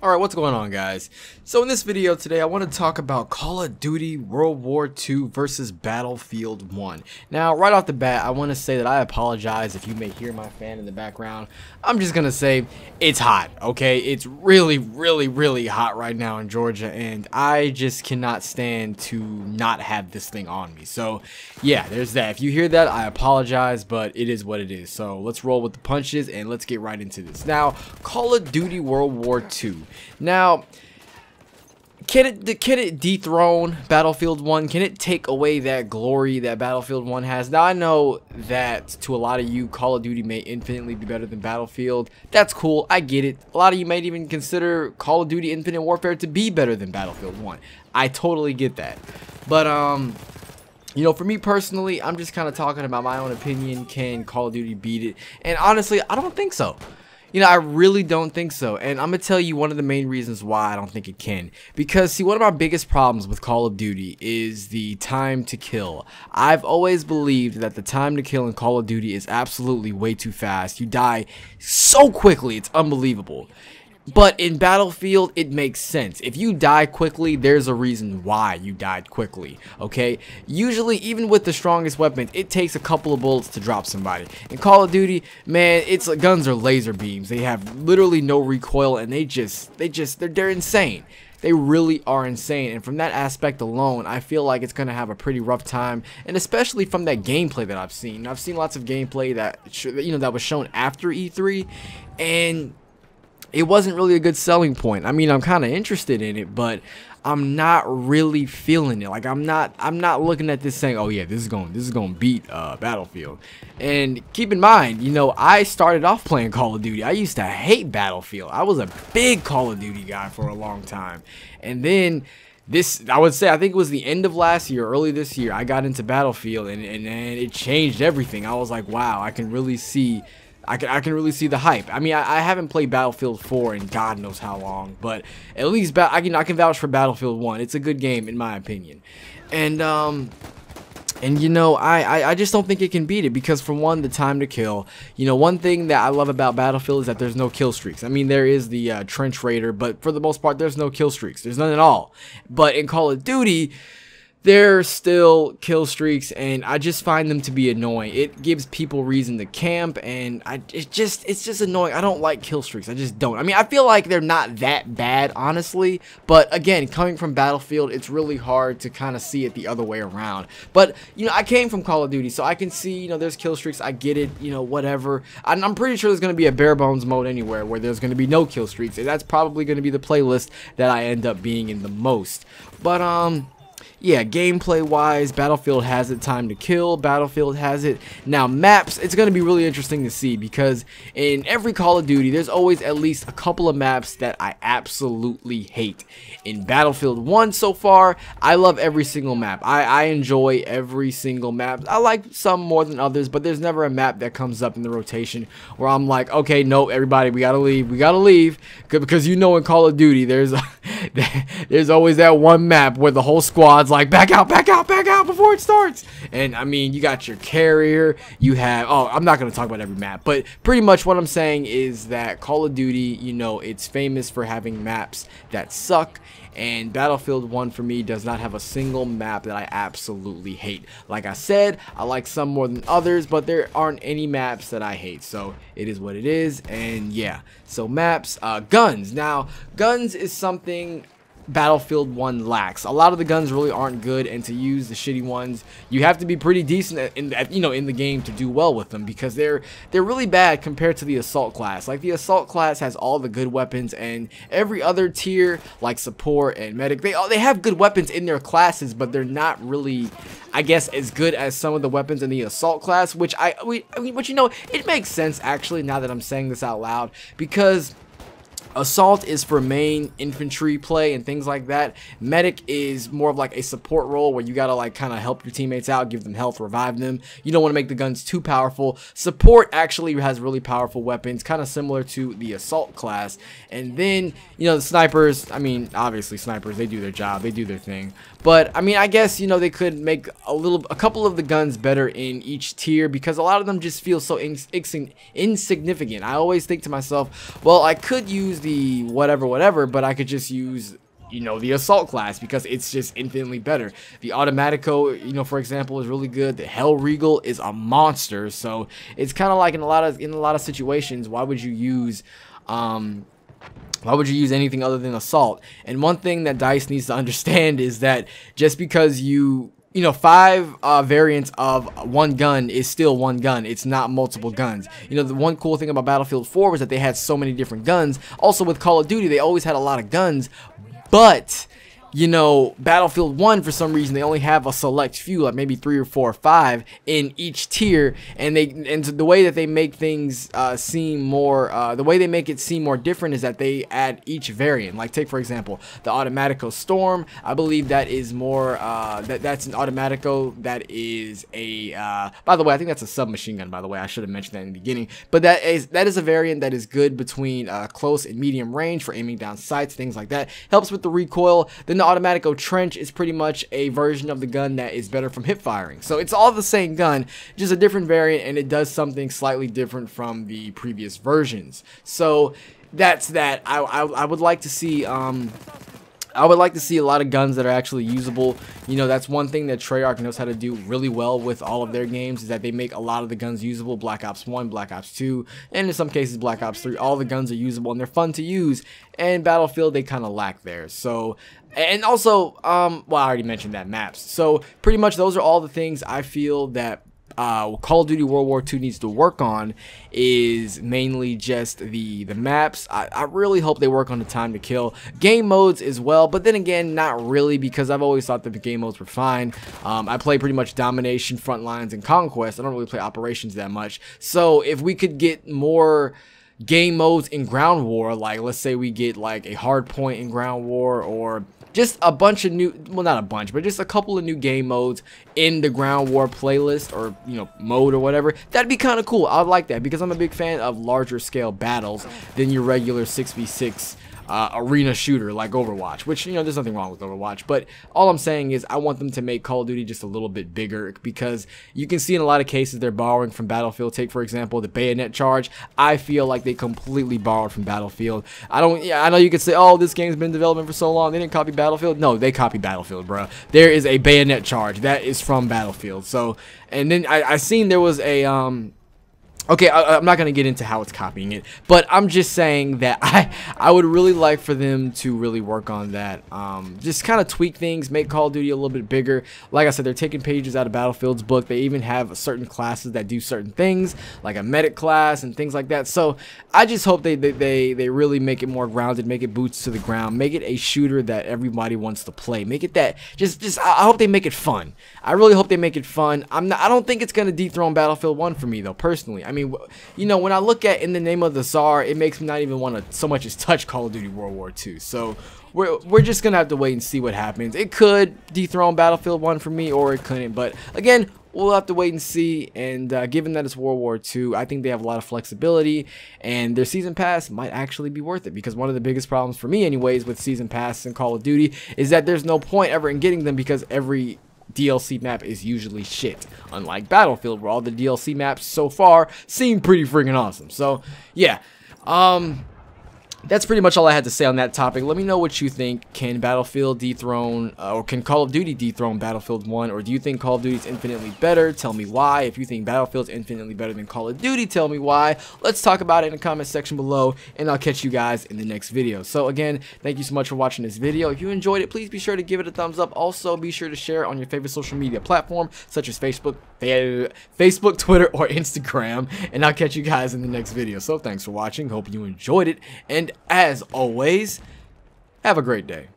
Alright, what's going on, guys? So in this video today, I want to talk about Call of Duty World War II versus Battlefield 1. Now, right off the bat, I want to say that I apologize if you may hear my fan in the background. I'm just going to say it's hot, okay? It's really hot right now in Georgia, and I just cannot stand to not have this thing on me. So, yeah, there's that. If you hear that, I apologize, but it is what it is. So, let's roll with the punches, and let's get right into this. Now, Call of Duty World War II. Now, can it dethrone Battlefield 1? Can it take away that glory that Battlefield 1 has? Now, I know that to a lot of you, Call of Duty may infinitely be better than Battlefield. That's cool. I get it. A lot of you might even consider Call of Duty Infinite Warfare to be better than Battlefield 1. I totally get that. But, you know, for me personally, I'm just kind of talking about my own opinion. Can Call of Duty beat it? And honestly, I don't think so. You know, I really don't think so, and I'm going to tell you one of the main reasons why I don't think it can. Because, see, one of my biggest problems with Call of Duty is the time to kill. I've always believed that the time to kill in Call of Duty is absolutely way too fast. You die so quickly, it's unbelievable. But in Battlefield, it makes sense. If you die quickly, there's a reason why you died quickly, okay? Usually, even with the strongest weapons, it takes a couple of bullets to drop somebody. In Call of Duty, man, it's like guns are laser beams. They have literally no recoil, and they're insane. They really are insane, and from that aspect alone, I feel like it's gonna have a pretty rough time, and especially from that gameplay that I've seen. I've seen lots of gameplay that that was shown after E3, and it wasn't really a good selling point. I mean, I'm kind of interested in it, but I'm not really feeling it. Like I'm not looking at this saying, "Oh yeah, this is going to beat Battlefield." And keep in mind, you know, I started off playing Call of Duty. I used to hate Battlefield. I was a big Call of Duty guy for a long time. And then I would say, I think it was the end of last year, early this year, I got into Battlefield, and it changed everything. I was like, "Wow, I can really see I can really see the hype." I mean, I haven't played Battlefield 4 in God knows how long, but at least I can vouch for Battlefield 1. It's a good game in my opinion, and you know, I just don't think it can beat it because, for one, the time to kill. You know, one thing that I love about Battlefield is that there's no kill streaks. I mean, there is the trench raider, but for the most part, there's no kill streaks. There's none at all. But in Call of Duty, there's still kill streaks, and I just find them to be annoying. It gives people reason to camp, and it's just annoying. I don't like kill streaks. I just don't. I mean, I feel like they're not that bad, honestly, but again, coming from Battlefield, it's really hard to kind of see it the other way around. But, you know, I came from Call of Duty, so I can see, you know, there's kill streaks. I get it, you know, whatever. I'm pretty sure there's going to be a bare bones mode anywhere where there's going to be no kill streaks, and that's probably going to be the playlist that I end up being in the most. But, yeah, gameplay wise, Battlefield has it time to kill. Battlefield has it. Now, maps, it's going to be really interesting to see because in every Call of Duty, there's always at least a couple of maps that I absolutely hate. In Battlefield 1 so far, I love every single map. I enjoy every single map. I like some more than others, but there's never a map that comes up in the rotation where I'm like, okay, no, everybody, we gotta leave. We gotta leave. Because you know in Call of Duty, there's always that one map where the whole squad's like, back out before it starts. And I mean, you got your carrier, you have, oh, I'm not going to talk about every map, but pretty much what I'm saying is that Call of Duty, you know, it's famous for having maps that suck, and Battlefield 1 for me does not have a single map that I absolutely hate. Like I said, I like some more than others, but there aren't any maps that I hate, so it is what it is. And yeah, so maps, guns. Now, guns is something Battlefield 1 lacks. A lot of the guns really aren't good, and to use the shitty ones, you have to be pretty decent in the game to do well with them, because they're really bad compared to the assault class. Like, the assault class has all the good weapons, and every other tier like support and medic, they have good weapons in their classes, but they're not really, I guess, as good as some of the weapons in the assault class, which but you know, it makes sense actually now that I'm saying this out loud, because assault is for main infantry play and things like that. Medic is more of like a support role where you gotta like kind of help your teammates out, give them health, revive them. You don't want to make the guns too powerful. Support actually has really powerful weapons, kind of similar to the assault class. And then, you know, the snipers, I mean, obviously snipers, they do their job, they do their thing. But I mean, I guess, you know, they could make a couple of the guns better in each tier, because a lot of them just feel so insignificant. I always think to myself, well, I could use use the whatever, but I could just use, you know, the assault class because it's just infinitely better. The Automatico, you know, for example, is really good. The Hell Regal is a monster. So it's kind of like in a lot of situations, why would you use anything other than assault? And one thing that DICE needs to understand is that just because you know, 5 variants of one gun is still one gun. It's not multiple guns. You know, the one cool thing about Battlefield 4 was that they had so many different guns. Also with Call of Duty, they always had a lot of guns, but you know, Battlefield 1, for some reason, they only have a select few, like maybe 3 or 4 or 5 in each tier, and the way that they make things seem more, the way they make it seem more different is that they add each variant. Like, take for example, the Automatico Storm. I believe that is more, that's an Automatico that is a, by the way, I think that's a submachine gun, by the way. I should have mentioned that in the beginning, but that is a variant that is good between close and medium range for aiming down sights, things like that. Helps with the recoil. Then the Automatico Trench is pretty much a version of the gun that is better from hip firing. So it's all the same gun, just a different variant, and it does something slightly different from the previous versions. So that's that. I would like to see I would like to see a lot of guns that are actually usable. You know, that's one thing that Treyarch knows how to do really well with all of their games, is that they make a lot of the guns usable. Black Ops 1, Black Ops 2, and in some cases Black Ops 3. All the guns are usable and they're fun to use. And Battlefield, they kind of lack there. So, and also, well, I already mentioned that, maps. So pretty much those are all the things I feel that Call of Duty World War II needs to work on, is mainly just the maps. I really hope they work on the time to kill. Game modes as well, but then again, not really, because I've always thought that the game modes were fine. I play pretty much Domination, Frontlines, and Conquest. I don't really play Operations that much. So if we could get more game modes in Ground War, like let's say we get like a hard point in Ground War, or just a bunch of new, well, not a bunch, but just a couple of new game modes in the Ground War playlist, or, you know, mode or whatever, that'd be kind of cool. I'd like that, because I'm a big fan of larger scale battles than your regular 6v6 arena shooter like Overwatch, which, you know, there's nothing wrong with Overwatch, but all I'm saying is I want them to make Call of Duty just a little bit bigger, because you can see in a lot of cases they're borrowing from Battlefield. Take for example the bayonet charge. I feel like they completely borrowed from Battlefield. I know you could say, oh, this game's been in development for so long, they didn't copy Battlefield. No, they copied Battlefield, bro. There is a bayonet charge that is from Battlefield. So, and then I seen there was a okay, I'm not going to get into how it's copying it, but I'm just saying that I would really like for them to really work on that. Just kind of tweak things, make Call of Duty a little bit bigger. Like I said, they're taking pages out of Battlefield's book. They even have certain classes that do certain things, like a medic class and things like that. So I just hope they really make it more grounded, make it boots to the ground, make it a shooter that everybody wants to play. Make it that, I hope they make it fun. I really hope they make it fun. I don't think it's going to dethrone Battlefield 1 for me, though, personally. I mean, you know, when I look at In the Name of the Tsar, it makes me not even want to so much as touch Call of Duty World War II. So we're just gonna have to wait and see what happens. It could dethrone Battlefield 1 for me, or it couldn't. But again, we'll have to wait and see. And given that it's World War II, I think they have a lot of flexibility, and their season pass might actually be worth it. Because one of the biggest problems for me, anyways, with season pass in Call of Duty is that there's no point ever in getting them, because every DLC map is usually shit, unlike Battlefield, where all the DLC maps so far seem pretty freaking awesome. So yeah, that's pretty much all I had to say on that topic. Let me know what you think. Can Battlefield dethrone, or can Call of Duty dethrone Battlefield 1, or do you think Call of Duty is infinitely better? Tell me why. If you think Battlefield's infinitely better than Call of Duty, tell me why. Let's talk about it in the comment section below, and I'll catch you guys in the next video. So again, thank you so much for watching this video. If you enjoyed it, please be sure to give it a thumbs up. Also, be sure to share it on your favorite social media platform, such as Facebook, Twitter, or Instagram, and I'll catch you guys in the next video. So thanks for watching. Hope you enjoyed it, and as always, have a great day.